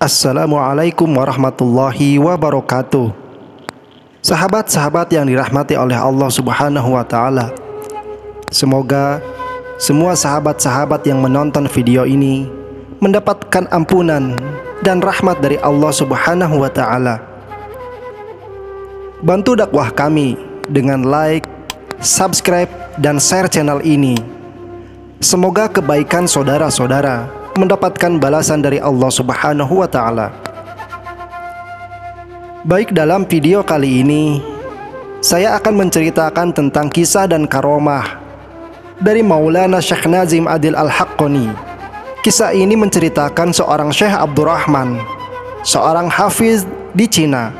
Assalamualaikum warahmatullahi wabarakatuh. Sahabat-sahabat yang dirahmati oleh Allah Subhanahu wa Ta'ala, semoga semua sahabat-sahabat yang menonton video ini mendapatkan ampunan dan rahmat dari Allah Subhanahu wa Ta'ala. Bantu dakwah kami dengan like, subscribe, dan share channel ini. Semoga kebaikan saudara-saudara mendapatkan balasan dari Allah Subhanahu wa Ta'ala. Baik, dalam video kali ini saya akan menceritakan tentang kisah dan karomah dari Maulana Syekh Nazim Adil Al-Haqqani. Kisah ini menceritakan seorang Syekh Abdurrahman, seorang hafiz di Cina.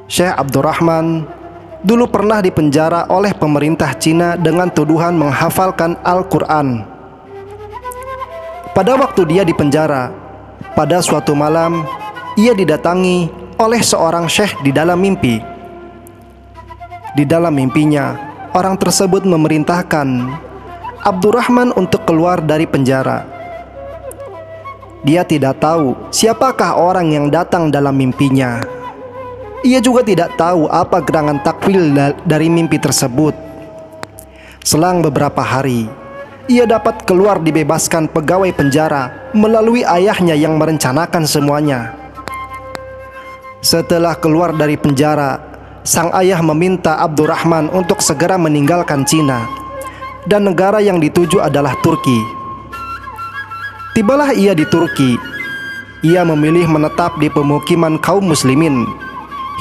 Syekh Abdurrahman dulu pernah dipenjara oleh pemerintah Cina dengan tuduhan menghafalkan Al-Quran. Pada waktu dia dipenjara, pada suatu malam ia didatangi oleh seorang syekh di dalam mimpi. Di dalam mimpinya, orang tersebut memerintahkan Abdurrahman untuk keluar dari penjara. Dia tidak tahu siapakah orang yang datang dalam mimpinya. Ia juga tidak tahu apa gerangan takwil dari mimpi tersebut. Selang beberapa hari, ia dapat keluar dibebaskan pegawai penjara melalui ayahnya yang merencanakan semuanya. Setelah keluar dari penjara, sang ayah meminta Abdurrahman untuk segera meninggalkan Cina, dan negara yang dituju adalah Turki. Tibalah ia di Turki. Ia memilih menetap di pemukiman kaum muslimin.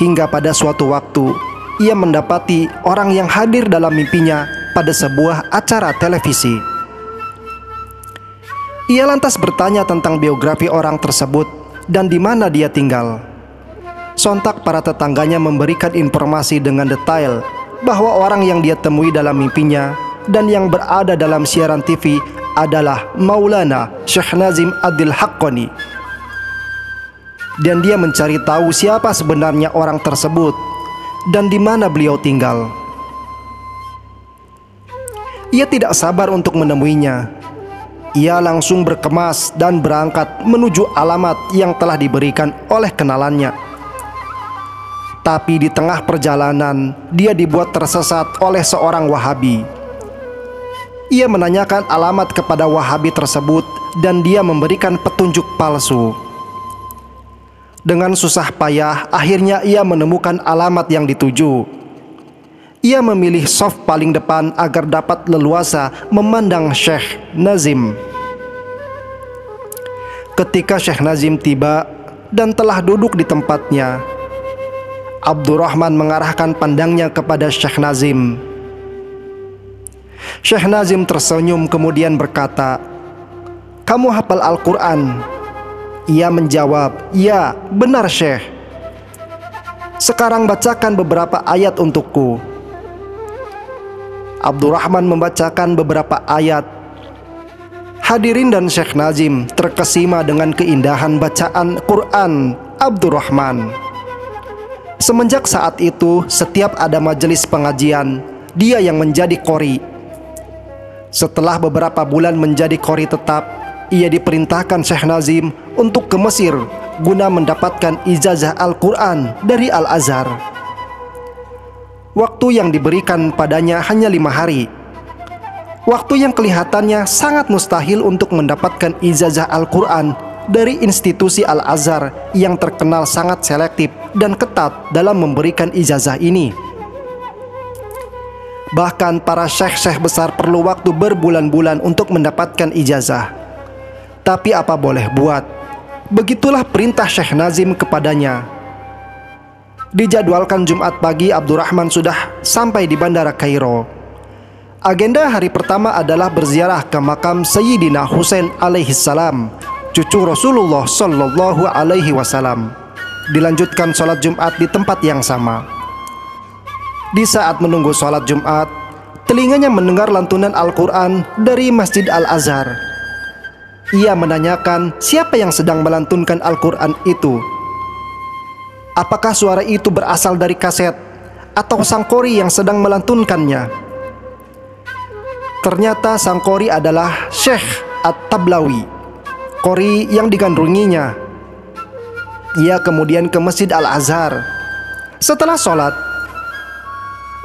Hingga pada suatu waktu, ia mendapati orang yang hadir dalam mimpinya pada sebuah acara televisi. Ia lantas bertanya tentang biografi orang tersebut dan di mana dia tinggal. Sontak para tetangganya memberikan informasi dengan detail bahwa orang yang dia temui dalam mimpinya dan yang berada dalam siaran TV adalah Maulana Syekh Nazim Adil Haqqani. Dan dia mencari tahu siapa sebenarnya orang tersebut dan di mana beliau tinggal. Ia tidak sabar untuk menemuinya. Ia langsung berkemas dan berangkat menuju alamat yang telah diberikan oleh kenalannya. Tapi di tengah perjalanan, dia dibuat tersesat oleh seorang Wahabi. Ia menanyakan alamat kepada Wahabi tersebut dan dia memberikan petunjuk palsu. Dengan susah payah, akhirnya ia menemukan alamat yang dituju. Ia memilih saf paling depan agar dapat leluasa memandang Syekh Nazim. Ketika Syekh Nazim tiba dan telah duduk di tempatnya, Abdurrahman mengarahkan pandangnya kepada Syekh Nazim. Syekh Nazim tersenyum kemudian berkata, "Kamu hafal Al-Quran?" Ia menjawab, "Ya, benar Syekh." "Sekarang bacakan beberapa ayat untukku." Abdurrahman membacakan beberapa ayat. Hadirin dan Syekh Nazim terkesima dengan keindahan bacaan Quran Abdurrahman. Semenjak saat itu, setiap ada majelis pengajian, dia yang menjadi qori. Setelah beberapa bulan menjadi qori tetap, ia diperintahkan Syekh Nazim untuk ke Mesir guna mendapatkan ijazah Al-Quran dari Al-Azhar. Waktu yang diberikan padanya hanya 5 hari. Waktu yang kelihatannya sangat mustahil untuk mendapatkan ijazah Al-Quran dari institusi Al-Azhar yang terkenal sangat selektif dan ketat dalam memberikan ijazah ini. Bahkan para syekh-syekh besar perlu waktu berbulan-bulan untuk mendapatkan ijazah. Tapi apa boleh buat, begitulah perintah Syekh Nazim kepadanya. Dijadwalkan Jumat pagi, Abdurrahman sudah sampai di Bandara Kairo. Agenda hari pertama adalah berziarah ke makam Sayyidina Husain alaihissalam, cucu Rasulullah sallallahu alaihi wasallam. Dilanjutkan sholat Jumat di tempat yang sama. Di saat menunggu sholat Jumat, telinganya mendengar lantunan Al-Quran dari Masjid Al-Azhar. Ia menanyakan siapa yang sedang melantunkan Al-Quran itu. Apakah suara itu berasal dari kaset atau sang qori yang sedang melantunkannya? Ternyata sang qori adalah Syekh At-Tablawi. qori yang digandrunginya. Ia kemudian ke Masjid Al-Azhar. Setelah sholat,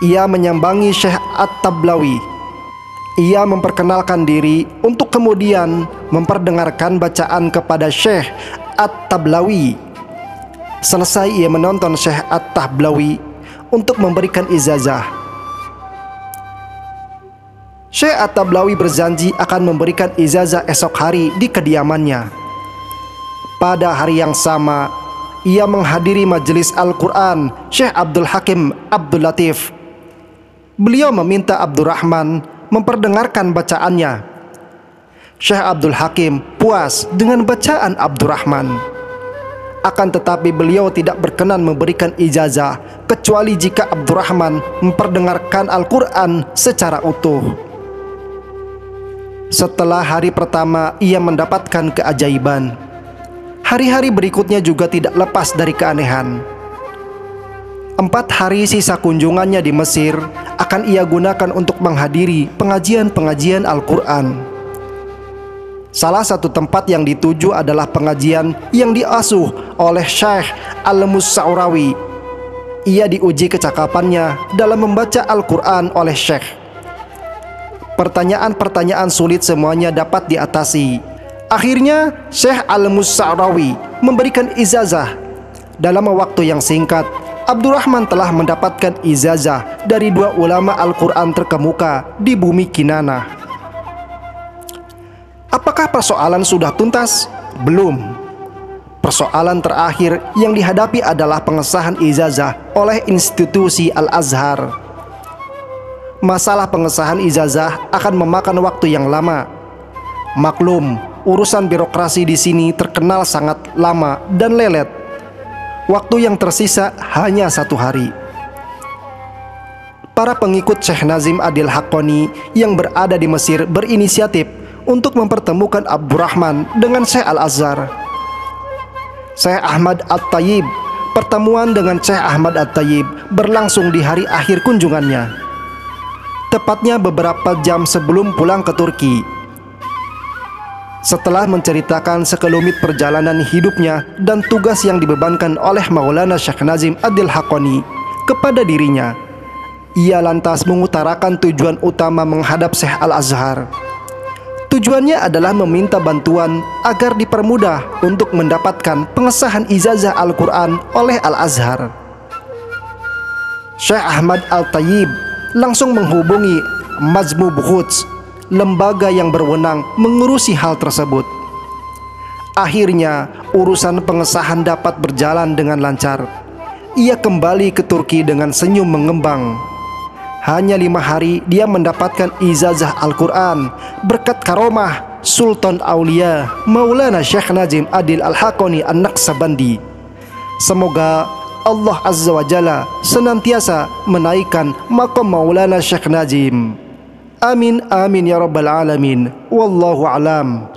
ia menyambangi Syekh At-Tablawi. Ia memperkenalkan diri untuk kemudian memperdengarkan bacaan kepada Syekh At-Tablawi. Selesai ia menonton Syekh At-Tablawi untuk memberikan ijazah. Syekh At-Tablawi berjanji akan memberikan ijazah esok hari di kediamannya. Pada hari yang sama, ia menghadiri majelis Al-Quran Syekh Abdul Hakim Abdul Latif. Beliau meminta Abdurrahman memperdengarkan bacaannya. Syekh Abdul Hakim puas dengan bacaan Abdurrahman. Akan tetapi beliau tidak berkenan memberikan ijazah kecuali jika Abdurrahman memperdengarkan Al-Quran secara utuh. Setelah hari pertama ia mendapatkan keajaiban. Hari-hari berikutnya juga tidak lepas dari keanehan. 4 hari sisa kunjungannya di Mesir akan ia gunakan untuk menghadiri pengajian-pengajian Al-Quran. Salah satu tempat yang dituju adalah pengajian yang diasuh oleh Syekh Al-Musa'urawi. Ia diuji kecakapannya dalam membaca Al-Quran oleh Syekh. Pertanyaan-pertanyaan sulit semuanya dapat diatasi. Akhirnya Syekh Al-Musa'urawi memberikan ijazah. Dalam waktu yang singkat, Abdurrahman telah mendapatkan ijazah dari 2 ulama Al-Quran terkemuka di bumi Kinanah. Apakah persoalan sudah tuntas? Belum. Persoalan terakhir yang dihadapi adalah pengesahan ijazah oleh institusi Al-Azhar. Masalah pengesahan ijazah akan memakan waktu yang lama. Maklum, urusan birokrasi di sini terkenal sangat lama dan lelet. Waktu yang tersisa hanya 1 hari. Para pengikut Syekh Nazim Adil Haqqani yang berada di Mesir berinisiatif untuk mempertemukan Abdurrahman dengan Syekh Al-Azhar. Syekh Ahmad At-Tayyib. Pertemuan dengan Syekh Ahmad At-Tayyib berlangsung di hari akhir kunjungannya, tepatnya beberapa jam sebelum pulang ke Turki. Setelah menceritakan sekelumit perjalanan hidupnya dan tugas yang dibebankan oleh Maulana Syekh Nazim Adil Haqqani kepada dirinya, ia lantas mengutarakan tujuan utama menghadap Syekh Al-Azhar. Tujuannya adalah meminta bantuan agar dipermudah untuk mendapatkan pengesahan ijazah Al-Quran oleh Al-Azhar. Syekh Ahmad Al-Tayyib langsung menghubungi Majmu' Buhuts, lembaga yang berwenang mengurusi hal tersebut. Akhirnya urusan pengesahan dapat berjalan dengan lancar. Ia kembali ke Turki dengan senyum mengembang. Hanya 5 hari dia mendapatkan ijazah Al-Quran berkat karomah Sultan Aulia Maulana Syekh Nazim Adil Al-Haqqani An-Naqsabandi. Semoga Allah Azza wa Jalla senantiasa menaikkan maqam Maulana Syekh Nazim. Amin amin ya rabbal alamin. Wallahu alam.